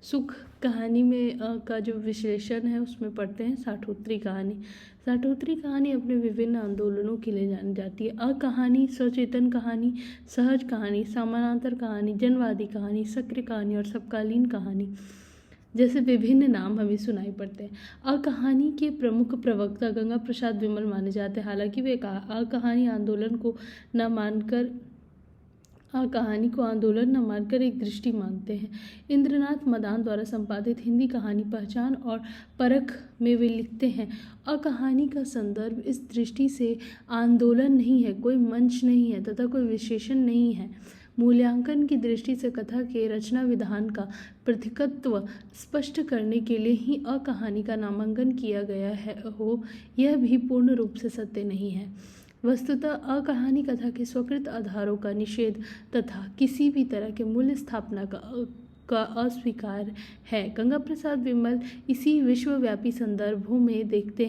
सुख कहानी में का जो विश्लेषण है उसमें पढ़ते हैं साठोत्तरी कहानी। साठोत्तरी कहानी अपने विभिन्न आंदोलनों के लिए जानी जाती है। कहानी, सचेतन कहानी, सहज कहानी, समानांतर कहानी, जनवादी कहानी, सक्रिय कहानी और समकालीन कहानी जैसे विभिन्न नाम हमें सुनाई पड़ते हैं। कहानी के प्रमुख प्रवक्ता गंगा प्रसाद विमल माने जाते हैं। हालांकि वे कहानी आंदोलन को न मानकर कहानी को आंदोलन न मानकर एक दृष्टि मानते हैं। इंद्रनाथ मदान द्वारा संपादित हिंदी कहानी पहचान और परख में वे लिखते हैं, कहानी का संदर्भ इस दृष्टि से आंदोलन नहीं है, कोई मंच नहीं है तथा कोई विशेषण नहीं है। मूल्यांकन की दृष्टि से कथा के रचना विधान का प्रतीकत्व स्पष्ट करने के लिए ही कहानी का नामांकन किया गया है यह भी पूर्ण रूप से सत्य नहीं है। वस्तुतः कहानी कथा के स्वकृत आधारों का निषेध तथा किसी भी तरह के मूल्य स्थापना का अस्वीकार है। गंगा प्रसाद विमल इसे विश्वव्यापी संदर्भों में देखते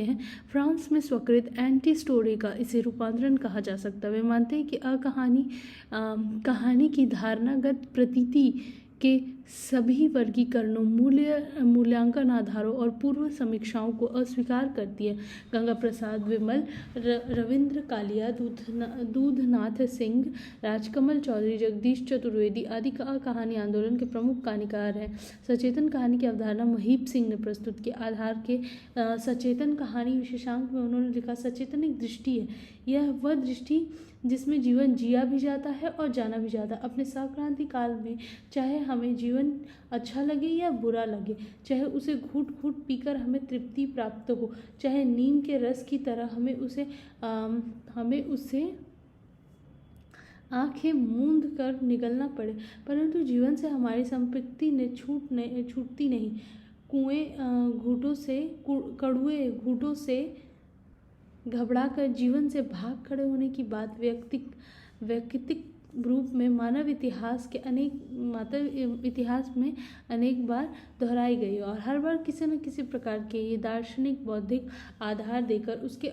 हैं। फ्रांस में स्वकृत एंटी स्टोरी का इसे रूपांतरण कहा जा सकता है। वे मानते हैं कि कहानी की धारणागत प्रतीति के सभी वर्गीकरणों, मूल्यांकन आधारों और पूर्व समीक्षाओं को अस्वीकार करती है। गंगा प्रसाद विमल, रविंद्र कालिया, दूधनाथ सिंह, राजकमल चौधरी, जगदीश चतुर्वेदी आदि कहानी आंदोलन के प्रमुख कहानीकार हैं। सचेतन कहानी की अवधारणा महीप सिंह ने प्रस्तुत की। आधार के सचेतन कहानी विशेषांक में उन्होंने लिखा, सचेतन एक दृष्टि है, यह वह दृष्टि जिसमें जीवन जिया भी जाता है और जाना भी जाता है। अपने संक्रांति काल में चाहे हमें जीवन अच्छा लगे या बुरा लगे, चाहे उसे घूट घूट पीकर हमें तृप्ति प्राप्त हो, चाहे नीम के रस की तरह हमें उसे आंखें मूंद कर निगलना पड़े, परंतु जीवन से हमारी संपत्ति ने छूटती नहीं। कड़ुए घूंटों से घबराकर जीवन से भाग खड़े होने की बात वैयक्तिक रूप में मानव इतिहास में अनेक बार दोहराई गई और हर बार किसी न किसी प्रकार के ये दार्शनिक बौद्धिक आधार देकर उसके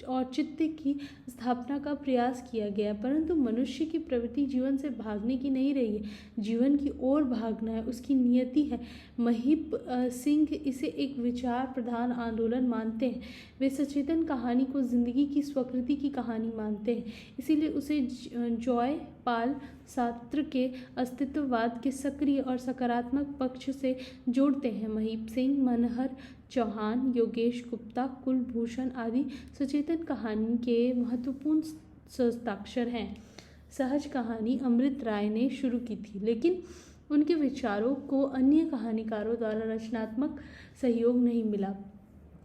औचित्य की स्थापना का प्रयास किया गया। परंतु मनुष्य की प्रवृत्ति जीवन से भागने की नहीं रही है, जीवन की ओर भागना है, उसकी नियति है। महीप सिंह इसे एक विचार प्रधान आंदोलन मानते हैं। वे सचेतन कहानी को जिंदगी की स्वकृति की कहानी मानते हैं, इसीलिए उसे जॉय पाल सार्त्र के अस्तित्ववाद के सक्रिय और सकारात्मक पक्ष से जोड़ते हैं। महीप सिंह, मनहर चौहान, योगेश गुप्ता, कुलभूषण आदि सचेतन कहानी के महत्वपूर्ण हस्ताक्षर हैं। सहज कहानी अमृत राय ने शुरू की थी, लेकिन उनके विचारों को अन्य कहानीकारों द्वारा रचनात्मक सहयोग नहीं मिला।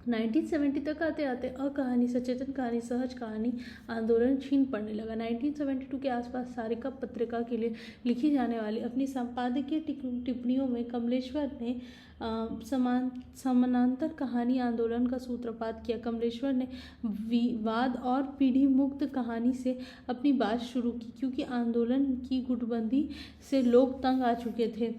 1970 तक आते आते कहानी, सचेतन कहानी, सहज कहानी आंदोलन क्षीण पड़ने लगा। 1972 के आसपास सारिका पत्रिका के लिए लिखी जाने वाली अपनी संपादकीय टिप्पणियों में कमलेश्वर ने समानांतर कहानी आंदोलन का सूत्रपात किया। कमलेश्वर ने विवाद और पीढ़ी मुक्त कहानी से अपनी बात शुरू की, क्योंकि आंदोलन की गुटबंदी से लोग तंग आ चुके थे।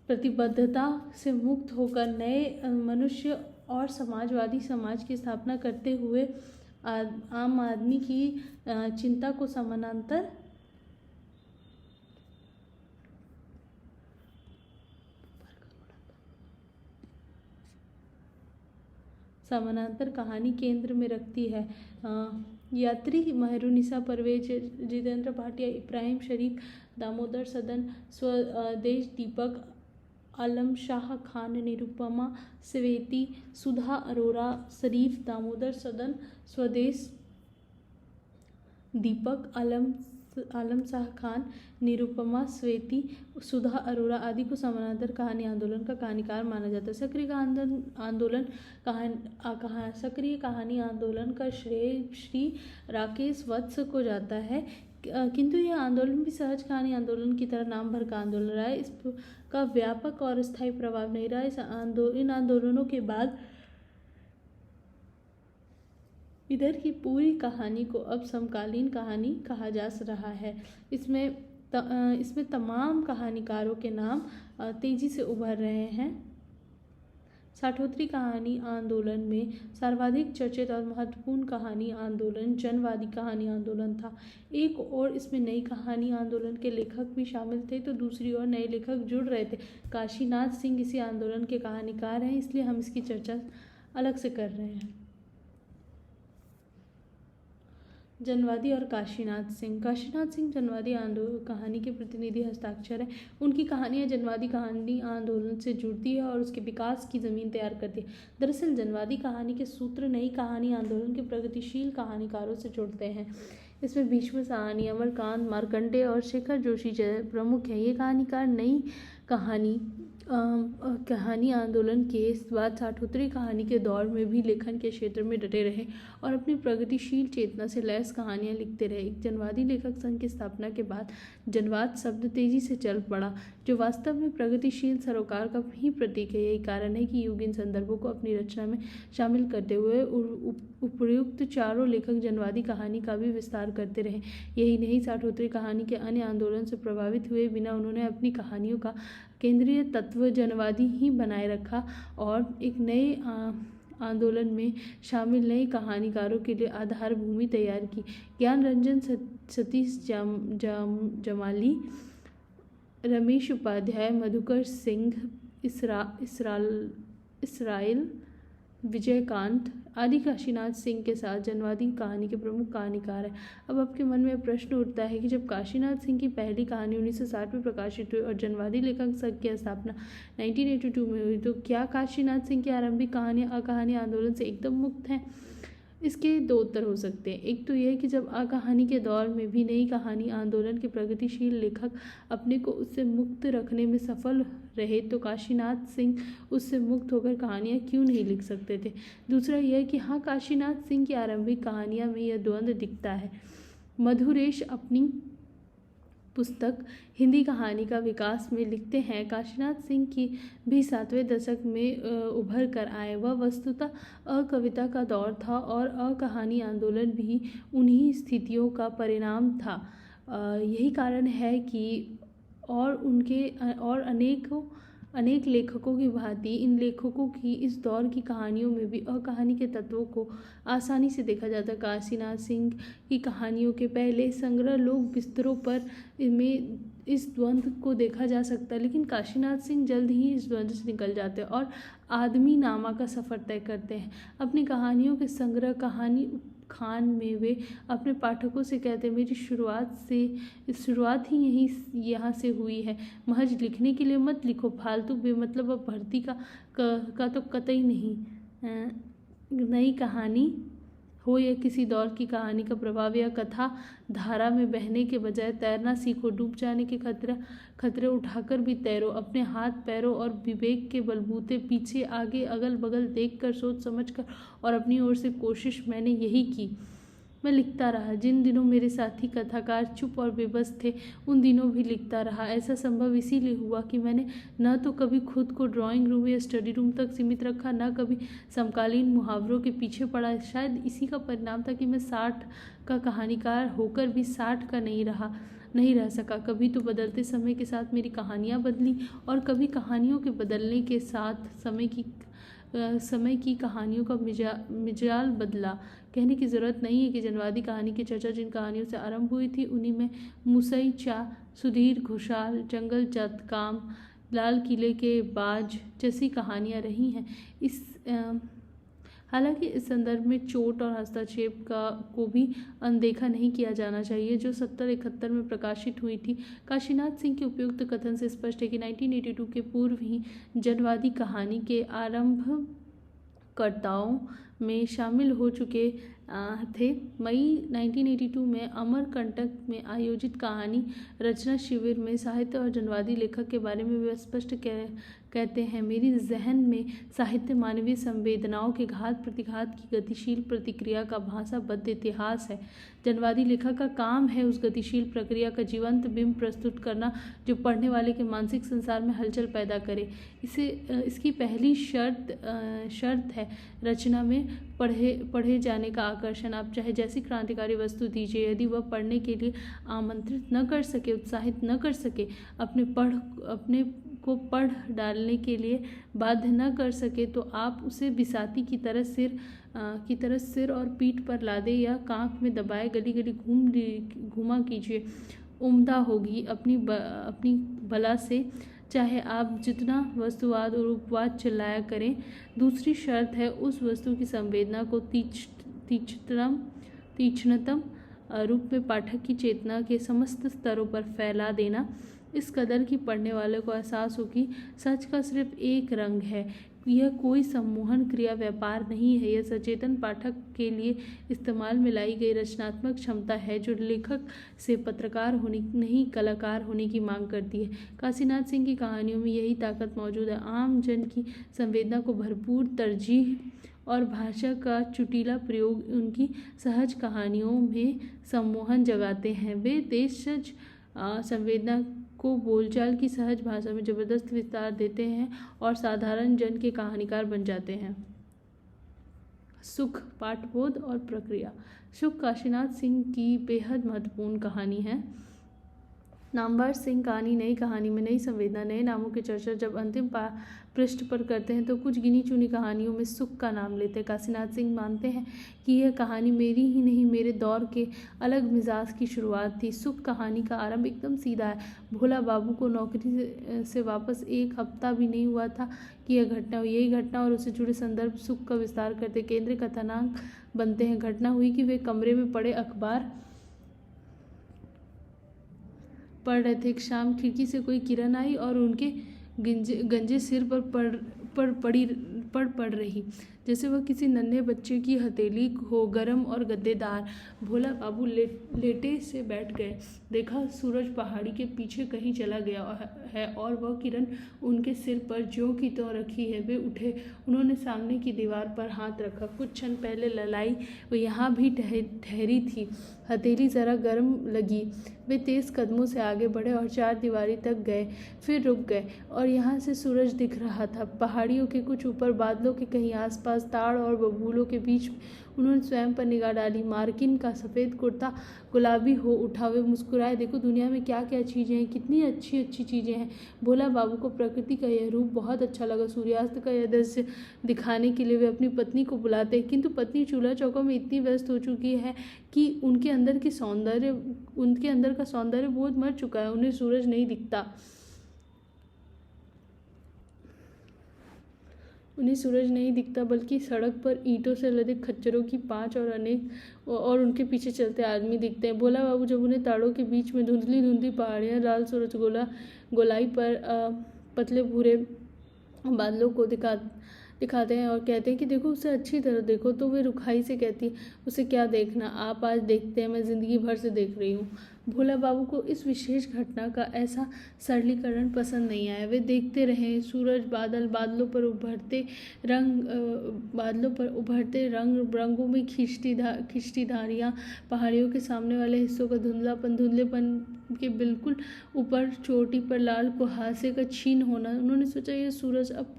प्रतिबद्धता से मुक्त होकर नए मनुष्य और समाजवादी समाज की स्थापना करते हुए आम आदमी की चिंता को समानांतर कहानी केंद्र में रखती है। यात्री मेहरुनिसा परवेज, जितेंद्र भाटिया, इब्राहिम शरीफ, दामोदर सदन, स्वदेश, दीपक, आलम शाह खान, निरुपमा स्वेती, सुधा अरोरा, शरीफ, दामोदर सदन, स्वदेश, दीपक, आलम शाह खान, निरुपमा स्वेती, सुधा अरोरा आदि को समानांतर कहानी आंदोलन का कहानीकार माना जाता है। सक्रिय कहानी आंदोलन का श्रेय श्री राकेश वत्स को जाता है, किंतु यह आंदोलन भी सहज कहानी आंदोलन की तरह नाम भर का आंदोलन रहा है। इसका व्यापक और स्थायी प्रभाव नहीं रहा। इन आंदोलनों के बाद इधर की पूरी कहानी को अब समकालीन कहानी कहा जा रहा है। इसमें तमाम कहानीकारों के नाम तेजी से उभर रहे हैं। साठोत्तरी कहानी आंदोलन में सर्वाधिक चर्चित और महत्वपूर्ण कहानी आंदोलन जनवादी कहानी आंदोलन था। एक और इसमें नई कहानी आंदोलन के लेखक भी शामिल थे तो दूसरी ओर नए लेखक जुड़ रहे थे। काशीनाथ सिंह इसी आंदोलन के कहानीकार हैं, इसलिए हम इसकी चर्चा अलग से कर रहे हैं। जनवादी और काशीनाथ सिंह जनवादी कहानी के प्रतिनिधि हस्ताक्षर हैं। उनकी कहानियाँ जनवादी कहानी आंदोलन से जुड़ती है और उसके विकास की ज़मीन तैयार करती है। दरअसल जनवादी कहानी के सूत्र नई कहानी आंदोलन के प्रगतिशील कहानीकारों से जुड़ते हैं। इसमें भीष्म साहनी, अमरकांत, मार्कंडेय और शेखर जोशी प्रमुख हैं। ये कहानीकार नई कहानी आंदोलन के बाद साठोत्तरी कहानी के दौर में भी लेखन के क्षेत्र में डटे रहे और अपनी प्रगतिशील चेतना से लैस कहानियां लिखते रहे। एक जनवादी लेखक संघ की स्थापना के बाद जनवाद शब्द तेजी से चल पड़ा, जो वास्तव में प्रगतिशील सरोकार का ही प्रतीक है। यही कारण है कि युग इन संदर्भों को अपनी रचना में शामिल करते हुए उपर्युक्त चारों लेखक जनवादी कहानी का भी विस्तार करते रहे। यही नहीं, साठोत्तरी कहानी के अन्य आंदोलन से प्रभावित हुए बिना उन्होंने अपनी कहानियों का केंद्रीय तत्व जनवादी ही बनाए रखा और एक नए आंदोलन में शामिल नए कहानीकारों के लिए आधार भूमि तैयार की। ज्ञान रंजन, सतीश जमाली, रमेश उपाध्याय, मधुकर सिंह, इसराइल विजयकांत आदि काशीनाथ सिंह के साथ जनवादी कहानी के प्रमुख कहानीकार हैं। अब आपके मन में प्रश्न उठता है कि जब काशीनाथ सिंह की पहली कहानी 1960 में प्रकाशित हुई और जनवादी लेखक संघ की स्थापना 1982 में हुई, तो क्या काशीनाथ सिंह की आरंभिक कहानियाँ अकहानी आंदोलन से एकदम मुक्त हैं? इसके दो उत्तर हो सकते हैं। एक तो यह कि जब अकहानी के दौर में भी नई कहानी आंदोलन के प्रगतिशील लेखक अपने को उससे मुक्त रखने में सफल रहे, तो काशीनाथ सिंह उससे मुक्त होकर कहानियाँ क्यों नहीं लिख सकते थे। दूसरा यह कि हाँ, काशीनाथ सिंह की आरंभिक कहानियाँ में यह द्वंद्व दिखता है। मधुरेश अपनी पुस्तक हिंदी कहानी का विकास में लिखते हैं, काशीनाथ सिंह की भी 7वें दशक में उभर कर आए। वह वस्तुतः अकविता का दौर था और अकहानी आंदोलन भी उन्हीं स्थितियों का परिणाम था। यही कारण है कि अनेक लेखकों की भांति इन लेखकों की इस दौर की कहानियों में भी अकहानी के तत्वों को आसानी से देखा जाता है। काशीनाथ सिंह की कहानियों के पहले संग्रह लोक बिस्तरों पर में इस द्वंद्व को देखा जा सकता है, लेकिन काशीनाथ सिंह जल्द ही इस द्वंद्व से निकल जाते हैं और आदमी नामा का सफ़र तय करते हैं। अपनी कहानियों के संग्रह कहानी खान में वे अपने पाठकों से कहते हैं, मेरी शुरुआत ही यहाँ से हुई है। महज लिखने के लिए मत लिखो, फालतू बेमतलब अब भर्ती का तो कतई नहीं। नई कहानी हो या किसी दौर की कहानी का प्रभाव या कथा धारा में बहने के बजाय तैरना सीखो। डूब जाने के खतरे उठाकर भी तैरो। अपने हाथ पैरों और विवेक के बलबूते पीछे आगे अगल बगल देखकर, सोच समझकर और अपनी ओर से कोशिश मैंने यही की। मैं लिखता रहा। जिन दिनों मेरे साथी कथाकार चुप और बेबस थे, उन दिनों भी लिखता रहा। ऐसा संभव इसीलिए हुआ कि मैंने न तो कभी खुद को ड्राइंग रूम या स्टडी रूम तक सीमित रखा, न कभी समकालीन मुहावरों के पीछे पड़ा। शायद इसी का परिणाम था कि मैं 60 का कहानीकार होकर भी 60 का नहीं रह सका। कभी तो बदलते समय के साथ मेरी कहानियाँ बदली और कभी कहानियों के बदलने के साथ समय की कहानियों का मिजाल बदला। कहने की ज़रूरत नहीं है कि जनवादी कहानी की चर्चा जिन कहानियों से आरंभ हुई थी, उन्हीं में मुसई चा, सुधीर घोषाल, जंगल जात काम, लाल किले के बाज जैसी कहानियाँ रही हैं। हालांकि इस संदर्भ में चोट और हस्तक्षेप को भी अनदेखा नहीं किया जाना चाहिए, जो 70-71 में प्रकाशित हुई थी। काशीनाथ सिंह के उपयुक्त कथन से स्पष्ट है कि 1982 के पूर्व ही जनवादी कहानी के आरंभकर्ताओं में शामिल हो चुके थे। मई 1982 में अमरकंटक में आयोजित कहानी रचना शिविर में साहित्य और जनवादी लेखक के बारे में वे स्पष्ट कहते हैं, मेरी जहन में साहित्य मानवीय संवेदनाओं के घात प्रतिघात की गतिशील प्रतिक्रिया का भाषाबद्ध इतिहास है। जनवादी लेखक का काम है उस गतिशील प्रक्रिया का जीवंत बिंब प्रस्तुत करना, जो पढ़ने वाले के मानसिक संसार में हलचल पैदा करे। इसकी पहली शर्त है रचना में पढ़े जाने का आकर्षण। आप चाहे जैसी क्रांतिकारी वस्तु दीजिए, यदि वह पढ़ने के लिए आमंत्रित न कर सके, उत्साहित न कर सके, अपने को पढ़ डालने के लिए बाध्य न कर सके, तो आप उसे बिसाती की तरह सिर और पीठ पर लादे या कांख में दबाए गली गली घूमा कीजिए। उम्दा होगी अपनी बला से, चाहे आप जितना वस्तुवाद और उपवाद चिल्लाया करें। दूसरी शर्त है उस वस्तु की संवेदना को तीक्ष्णतम रूप में पाठक की चेतना के समस्त स्तरों पर फैला देना, इस कदर कि पढ़ने वाले को एहसास हो कि सच का सिर्फ एक रंग है। यह कोई सम्मोहन क्रिया व्यापार नहीं है, यह सचेतन पाठक के लिए इस्तेमाल में लाई गई रचनात्मक क्षमता है, जो लेखक से पत्रकार होने नहीं कलाकार होने की मांग करती है। काशीनाथ सिंह की कहानियों में यही ताकत मौजूद है। आम जन की संवेदना को भरपूर तरजीह और भाषा का चुटीला प्रयोग उनकी सहज कहानियों में सम्मोहन जगाते हैं। वे देशज संवेदना को बोलचाल की सहज भाषा में जबरदस्त विस्तार देते हैं और साधारण जन के कहानीकार बन जाते हैं। सुख, पाठबोध और प्रक्रिया। सुख काशीनाथ सिंह की बेहद महत्वपूर्ण कहानी है। नामवर सिंह कहानी नई कहानी में नई संवेदना, नए नामों की चर्चा जब अंतिम पृष्ठ पर करते हैं तो कुछ गिनी चुनी कहानियों में सुख का नाम लेते हैं। काशीनाथ सिंह मानते हैं कि यह कहानी मेरी ही नहीं, मेरे दौर के अलग मिजाज की शुरुआत थी। सुख कहानी का आरंभ एकदम सीधा है। भोला बाबू को नौकरी से वापस एक हफ्ता भी नहीं हुआ था कि यह घटना हुई। यही घटना और उससे जुड़े संदर्भ सुख का विस्तार करते केंद्रीय कथानक बनते हैं। घटना हुई कि वे कमरे में पड़े अखबार पढ़ रहे थे। एक शाम खिड़की से कोई किरण आई और उनके गंजे सिर पर पड़ रही, जैसे वह किसी नन्हे बच्चे की हथेली हो, गर्म और गद्देदार। भोला बाबू लेटे से बैठ गए। देखा सूरज पहाड़ी के पीछे कहीं चला गया है और वह किरण उनके सिर पर ज्यों की त्यों रखी है। वे उठे, उन्होंने सामने की दीवार पर हाथ रखा। कुछ क्षण पहले ललाई वो यहाँ भी ठहरी थी, हथेली जरा गर्म लगी। वे तेज कदमों से आगे बढ़े और चारदीवारी तक गए, फिर रुक गए और यहाँ से सूरज दिख रहा था। पहाड़ियों के कुछ ऊपर, बादलों के कहीं आसपास, ताड़ और बबूलों के बीच उन्होंने स्वयं पर निगाह डाली। मार्किन का सफ़ेद कुर्ता गुलाबी हो उठा। वे मुस्कुराए। देखो दुनिया में क्या क्या चीज़ें हैं, कितनी अच्छी अच्छी चीज़ें हैं। भोला बाबू को प्रकृति का यह रूप बहुत अच्छा लगा। सूर्यास्त का यह दृश्य दिखाने के लिए वे अपनी पत्नी को बुलाते हैं, किंतु पत्नी चूल्हा चौका में इतनी व्यस्त हो चुकी है कि उनके अंदर का सौंदर्य बोध मर चुका है। उन्हें सूरज नहीं दिखता। बल्कि सड़क पर ईंटों से लदे खच्चरों की पांच और उनके पीछे चलते आदमी दिखते हैं। भोला बाबू जब उन्हें ताड़ों के बीच में धुंधली धुंधली पहाड़ियाँ, लाल सूरज गोलाई पर पतले भूरे बादलों को दिखाते हैं और कहते हैं कि देखो उसे अच्छी तरह देखो, तो वे रुखाई से कहती है, उसे क्या देखना, आप आज देखते हैं, मैं ज़िंदगी भर से देख रही हूँ। भोला बाबू को इस विशेष घटना का ऐसा सरलीकरण पसंद नहीं आया। वे देखते रहे। सूरज, बादलों पर उभरते रंगों में खिंचती धारियाँ, पहाड़ियों के सामने वाले हिस्सों का धुंधलेपन के बिल्कुल ऊपर चोटी पर लाल कुहासे का छीन होना। उन्होंने सोचा यह सूरज अब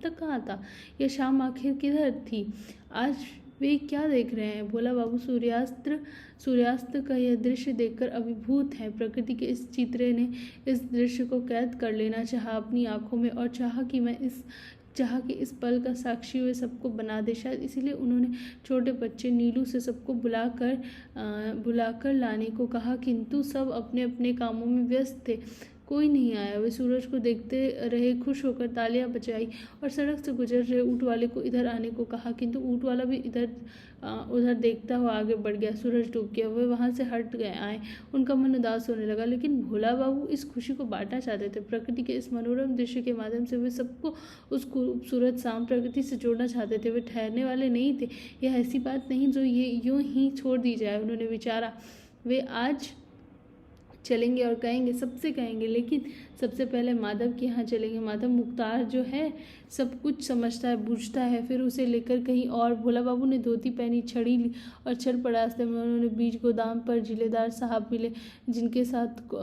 तक कहाँ था, यह शाम आखिर किधर थी, आज वे क्या देख रहे हैं। भोला बाबू सूर्यास्त का यह दृश्य देखकर अभिभूत हैं। प्रकृति के इस चित्रे ने इस दृश्य को कैद कर लेना चाहा अपनी आंखों में और चाहा कि इस पल का साक्षी वे सबको बना दे। शायद इसीलिए उन्होंने छोटे बच्चे नीलू से सबको बुलाकर लाने को कहा, किंतु सब अपने अपने कामों में व्यस्त थे, कोई नहीं आया। वे सूरज को देखते रहे, खुश होकर तालियां बजाई और सड़क से गुजर रहे ऊँट वाले को इधर आने को कहा, किंतु ऊँट वाला भी उधर देखता हुआ आगे बढ़ गया। सूरज डूब गया। वे वहाँ से हट आए। उनका मन उदास होने लगा, लेकिन भोला बाबू इस खुशी को बांटना चाहते थे। प्रकृति के इस मनोरम दृश्य के माध्यम से वे सबको उस खूबसूरत शाम प्रकृति से जोड़ना चाहते थे। वे ठहरने वाले नहीं थे। यह ऐसी बात नहीं जो ये यूं ही छोड़ दी जाए, उन्होंने विचारा। वे आज चलेंगे और कहेंगे, लेकिन सबसे पहले माधव के यहाँ चलेंगे। माधव मुख्तार जो है सब कुछ समझता है, बूझता है, फिर उसे लेकर कहीं और। भोला बाबू ने धोती पहनी, छड़ी ली और चल पड़ा। रास्ते में उन्होंने बीज गोदाम पर जिलेदार साहब मिले, जिनके साथ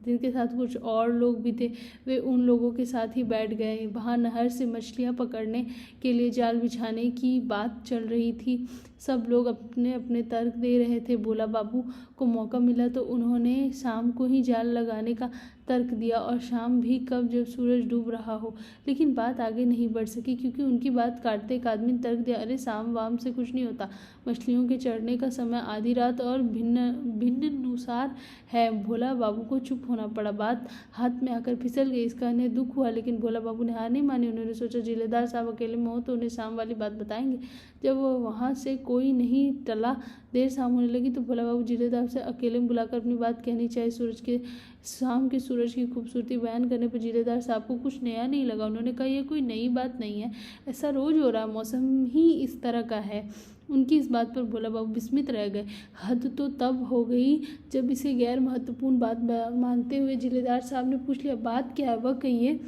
जिनके साथ कुछ और लोग भी थे, वे उन लोगों के साथ ही बैठ गए। वहाँ नहर से मछलियाँ पकड़ने के लिए जाल बिछाने की बात चल रही थी। सब लोग अपने अपने तर्क दे रहे थे। भोला बाबू को मौका मिला तो उन्होंने शाम को ही जाल लगाने का तर्क दिया, और शाम भी कब, जब सूरज डूब रहा हो। लेकिन बात आगे नहीं बढ़ सकी, क्योंकि उनकी बात काटते एक आदमी ने तर्क दिया, अरे शाम वाम से कुछ नहीं होता, मछलियों के चढ़ने का समय आधी रात और भिन्न भिन्न नुसार है। भोला बाबू को चुप होना पड़ा। बात हाथ में आकर फिसल गई, इसका उन्हें दुख हुआ, लेकिन भोला बाबू ने हार नहीं मानी। उन्होंने सोचा जिलेदार साहब अकेले में हो तो उन्हें शाम वाली बात बताएंगे। जब वो वहाँ से कोई नहीं टला, देर शाम होने लगी तो भोला बाबू जिलेदार से अकेले में बुलाकर अपनी बात कहनी चाहिए। शाम के सूरज की खूबसूरती बयान करने पर जिलेदार साहब को कुछ नया नहीं लगा। उन्होंने कहा, यह कोई नई बात नहीं है, ऐसा रोज हो रहा, मौसम ही इस तरह का है। उनकी इस बात पर भोला बाबू विस्मित रह गए। हद तो तब हो गई जब इसे गैर महत्वपूर्ण बात मानते हुए जिलेदार साहब ने पूछ लिया, बात क्या है वह कहिए।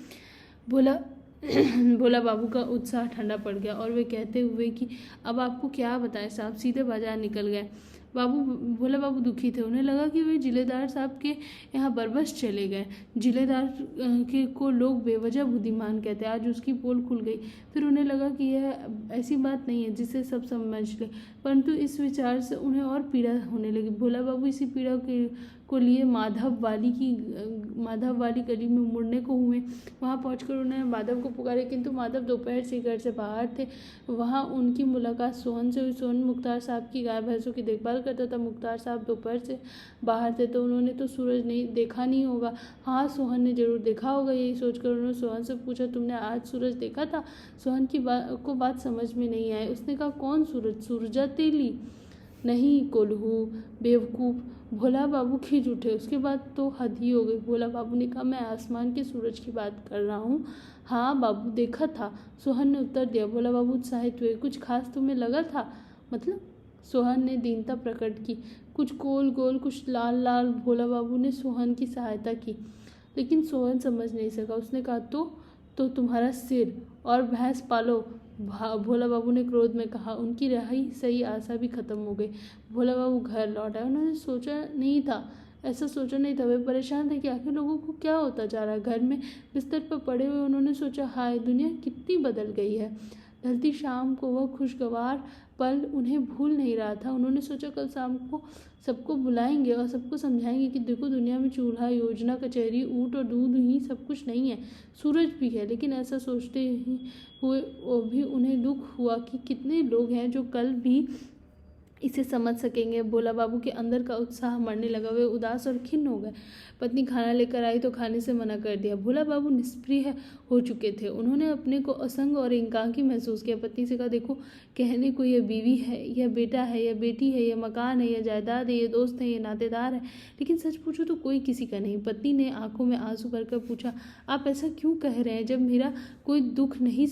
भोला बाबू का उत्साह ठंडा पड़ गया और वे कहते हुए कि अब आपको क्या बताएं साहब, सीधे बाजार निकल गए। भोला बाबू दुखी थे। उन्हें लगा कि वे जिलेदार साहब के यहाँ बरबस चले गए। जिलेदार के को लोग बेवजह बुद्धिमान कहते। आज उसकी पोल खुल गई। फिर उन्हें लगा कि यह ऐसी बात नहीं है जिसे सब समझ ले, परंतु इस विचार से उन्हें और पीड़ा होने लगी। भोला बाबू इसी पीड़ा को लिए माधव वाली गली में मुड़ने को हुए। वहाँ पहुंचकर उन्होंने माधव को पुकारे, किंतु माधव दोपहर से घर से बाहर थे। वहाँ उनकी मुलाकात सोहन से हुई। सोहन मुख्तार साहब की गाय भैंसों की देखभाल करता था। मुख्तार साहब दोपहर से बाहर थे तो उन्होंने तो सूरज नहीं देखा नहीं होगा। हाँ, सोहन ने जरूर देखा होगा। यही सोचकर उन्होंने सोहन से पूछा, तुमने आज सूरज देखा था? सोहन की बात समझ में नहीं आई। उसने कहा, कौन सूरज? सूरजा तेली? नहीं, कोल्हू, बेवकूफ़। भोला बाबू खिंच उठे। उसके बाद तो हद ही हो गई। भोला बाबू ने कहा, मैं आसमान के सूरज की बात कर रहा हूँ। हाँ बाबू, देखा था, सोहन ने उत्तर दिया। भोला बाबू उत्साहित हुए। कुछ खास तुम्हें लगा था? मतलब? सोहन ने दीनता प्रकट की। कुछ गोल गोल, कुछ लाल लाल। भोला बाबू ने सोहन की सहायता की, लेकिन सोहन समझ नहीं सका। उसने कहा, तो तुम्हारा सिर और भैंस पालो। भोला बाबू ने क्रोध में कहा। उनकी रही सही आशा भी खत्म हो गई। भोला बाबू घर लौट आए। उन्होंने ऐसा सोचा नहीं था। वे परेशान थे कि आखिर लोगों को क्या होता जा रहा है। घर में बिस्तर पर पड़े हुए उन्होंने सोचा, हाय, दुनिया कितनी बदल गई है। ढलती शाम को वह खुशगवार पल उन्हें भूल नहीं रहा था। उन्होंने सोचा, कल शाम को सबको बुलाएंगे और सबको समझाएंगे कि देखो, दुनिया में चूल्हा, योजना, कचहरी, ऊँट और दूध ही सब कुछ नहीं है, सूरज भी है। लेकिन ऐसा सोचते ही हुए भी उन्हें दुख हुआ कि कितने लोग हैं जो कल भी इसे समझ सकेंगे। भोला बाबू के अंदर का उत्साह मरने लगा। वे उदास और खिन्न हो गए। पत्नी खाना लेकर आई तो खाने से मना कर दिया। भोला बाबू निष्प्रिय हो चुके थे। उन्होंने अपने को असंग और एकाकी महसूस किया। पत्नी से कहा, देखो, कहने को यह बीवी है, यह बेटा है, यह बेटी है, यह मकान है, यह जायदाद है, यह दोस्त है, यह नातेदार है, लेकिन सच पूछो तो कोई किसी का नहीं। पत्नी ने आंखों में आंसू भरकर पूछा, आप ऐसा क्यों कह रहे हैं? जब मेरा कोई दुख नहीं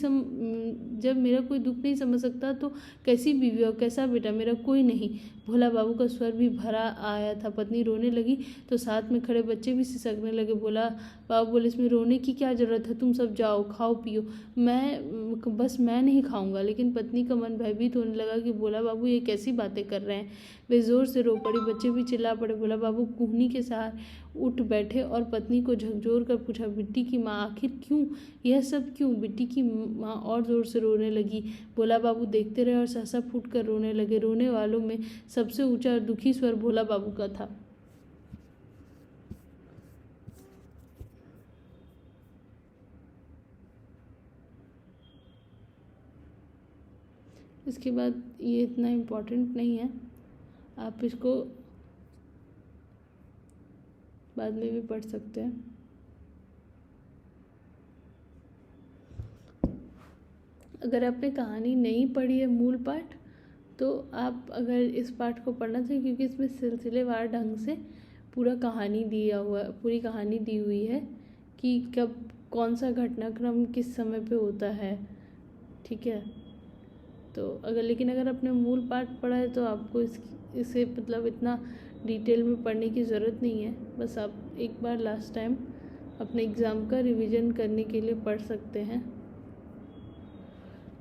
समझ सकता तो कैसी बीवी और कैसा बेटा? मेरा कोई नहीं। भोला बाबू का स्वर भी भरा आया था। पत्नी रोने लगी तो साथ में खड़े बच्चे भी सिसकने लगे। भोला बाबू बोले, इसमें रोने की क्या जरूरत है? तुम सब जाओ, खाओ पियो, मैं नहीं खाऊंगा। लेकिन पत्नी का मन भयभीत होने लगा कि भोला बाबू ये कैसी बातें कर रहे हैं। वे जोर से रो पड़ी। बच्चे भी चिल्ला पड़े। भोला बाबू कूहनी के सहारे उठ बैठे और पत्नी को झकझोर कर पूछा, बिट्टी की माँ, आखिर क्यों यह सब क्यों? बिट्टी की माँ और जोर से रोने लगी। भोला बाबू देखते रहे और सहसा फूट कर रोने लगे। रोने वालों में सबसे ऊंचा और दुखी स्वर भोला बाबू का था। इसके बाद ये इतना इम्पोर्टेंट नहीं है, आप इसको बाद में भी पढ़ सकते हैं। अगर आपने कहानी नहीं पढ़ी है मूल पाठ, तो आप अगर इस पाठ को पढ़ना चाहिए, क्योंकि इसमें सिलसिलेवार ढंग से पूरी कहानी दी हुई है कि कब कौन सा घटनाक्रम किस समय पे होता है। ठीक है, तो अगर आपने मूल पाठ पढ़ा है तो आपको इसे मतलब इतना डिटेल में पढ़ने की ज़रूरत नहीं है। बस आप एक बार लास्ट टाइम अपने एग्ज़ाम का रिवीजन करने के लिए पढ़ सकते हैं।